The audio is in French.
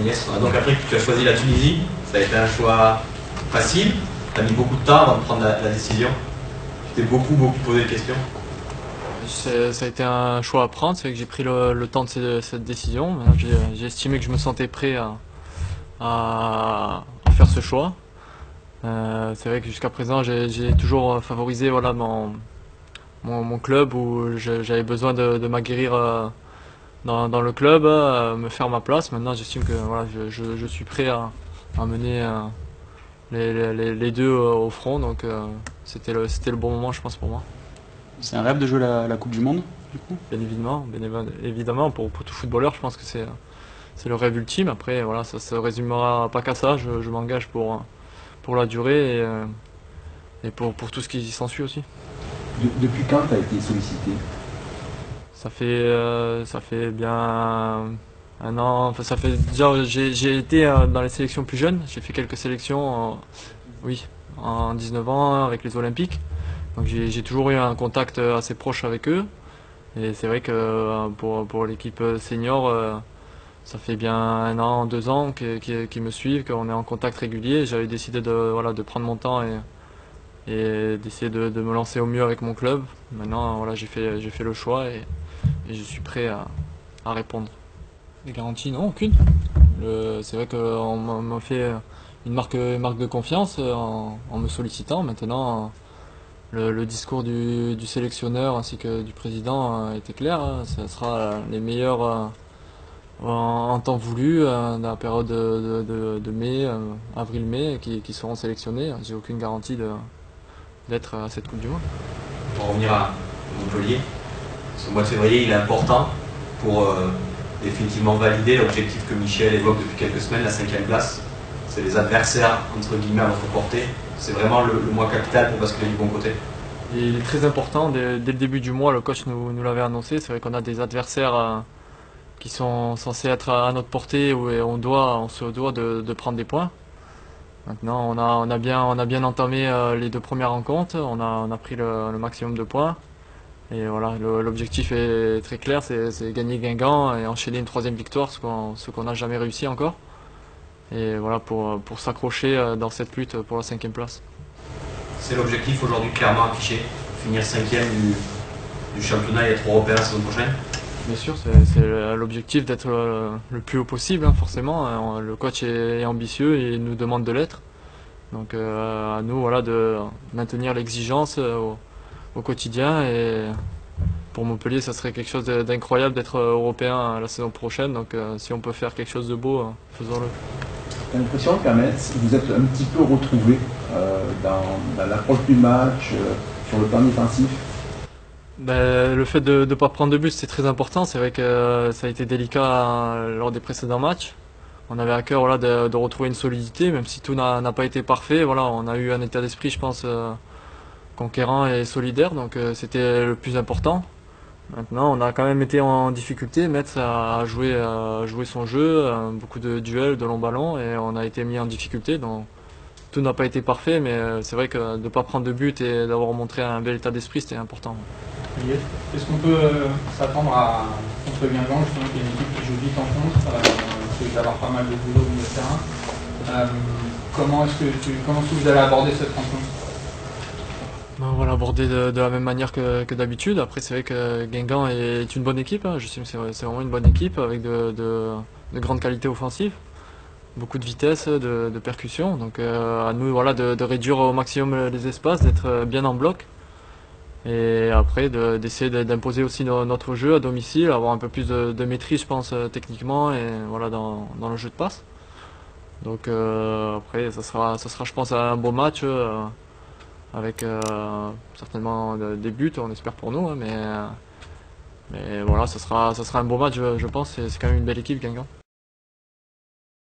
Agnès, on a donc appris que tu as choisi la Tunisie. Ça a été un choix facile. Tu as mis beaucoup de temps avant de prendre la décision. Tu t'es beaucoup posé de questions. Ça a été un choix à prendre, c'est vrai que j'ai pris le temps de cette décision. J'ai estimé que je me sentais prêt à faire ce choix. C'est vrai que jusqu'à présent j'ai toujours favorisé voilà, mon club où j'avais besoin de m'aguerrir dans le club, me faire ma place. Maintenant j'estime que voilà, je suis prêt à mener les deux au front, donc c'était le bon moment je pense pour moi. C'est un rêve de jouer la Coupe du Monde, du coup? Bien évidemment pour tout footballeur, je pense que c'est le rêve ultime. Après, voilà, ça se résumera pas qu'à ça. Je m'engage pour la durée et pour tout ce qui s'ensuit aussi. Depuis quand tu as été sollicité? Ça fait bien un an. Enfin, ça fait déjà. J'ai été dans les sélections plus jeunes. J'ai fait quelques sélections, oui, en 19 ans avec les Olympiques. Donc j'ai toujours eu un contact assez proche avec eux. Et c'est vrai que pour l'équipe senior, ça fait bien un an, 2 ans qu'ils me suivent, qu'on est en contact régulier. J'avais décidé de prendre mon temps et d'essayer de me lancer au mieux avec mon club. Maintenant, voilà, j'ai fait le choix et je suis prêt à répondre. Des garanties, non, aucune. C'est vrai qu'on m'a fait une marque de confiance en me sollicitant. Maintenant, le discours du sélectionneur ainsi que du président était clair. Ce sera les meilleurs en temps voulu dans la période de mai, avril-mai qui seront sélectionnés. J'ai aucune garantie d'être à cette Coupe du Monde. Pour revenir à Montpellier, ce mois de février il est important pour définitivement valider l'objectif que Michel évoque depuis quelques semaines, la 5e place. C'est les adversaires entre guillemets à votre portée. C'est vraiment le mois capital pour basculer du bon côté. Il est très important, dès le début du mois, le coach nous l'avait annoncé. C'est vrai qu'on a des adversaires qui sont censés être à notre portée où on se doit de prendre des points. Maintenant, on a bien entamé les 2 premières rencontres, on a pris le maximum de points. Et voilà, l'objectif est très clair, c'est gagner Guingamp et enchaîner une 3e victoire, ce qu'on n'a jamais réussi encore. Et voilà, pour s'accrocher dans cette lutte pour la 5e place. C'est l'objectif aujourd'hui clairement affiché, finir 5e du championnat et être européen la saison prochaine. Bien sûr, c'est l'objectif d'être le plus haut possible, hein, forcément. Le coach est ambitieux et il nous demande de l'être. Donc à nous voilà, de maintenir l'exigence au quotidien. Et pour Montpellier, ça serait quelque chose d'incroyable d'être européen la saison prochaine. Donc si on peut faire quelque chose de beau, faisons-le. J'ai l'impression qu'à Metz, vous êtes un petit peu retrouvé dans l'approche du match, sur le plan défensif. Le fait de ne pas prendre de but, c'est très important. C'est vrai que ça a été délicat lors des précédents matchs. On avait à cœur voilà, de retrouver une solidité, même si tout n'a pas été parfait. Voilà, on a eu un état d'esprit, je pense, conquérant et solidaire, donc c'était le plus important. Maintenant, on a quand même été en difficulté. Metz a joué son jeu, beaucoup de duels, de longs ballons, et on a été mis en difficulté. Donc, tout n'a pas été parfait, mais c'est vrai que de ne pas prendre de but et d'avoir montré un bel état d'esprit, c'était important. Est-ce qu'on peut s'attendre contre Guingamp, justement, qui est une équipe qui joue vite en contre, qui va avoir pas mal de boulot au milieu de terrain. Comment est-ce que vous allez aborder cette rencontre? On va l'aborder de la même manière que d'habitude. Après, c'est vrai que Guingamp est une bonne équipe. Je sais que c'est vraiment une bonne équipe avec de grandes qualités offensives, beaucoup de vitesse, de percussion. Donc à nous voilà, de réduire au maximum les espaces, d'être bien en bloc. Et après, d'essayer d'imposer aussi notre jeu à domicile, avoir un peu plus de maîtrise, je pense, techniquement et voilà, dans le jeu de passe. Donc après, ça sera, je pense, un beau match avec certainement des buts, on espère pour nous, hein, mais voilà, ça sera un beau match, je pense. C'est quand même une belle équipe, Guingamp.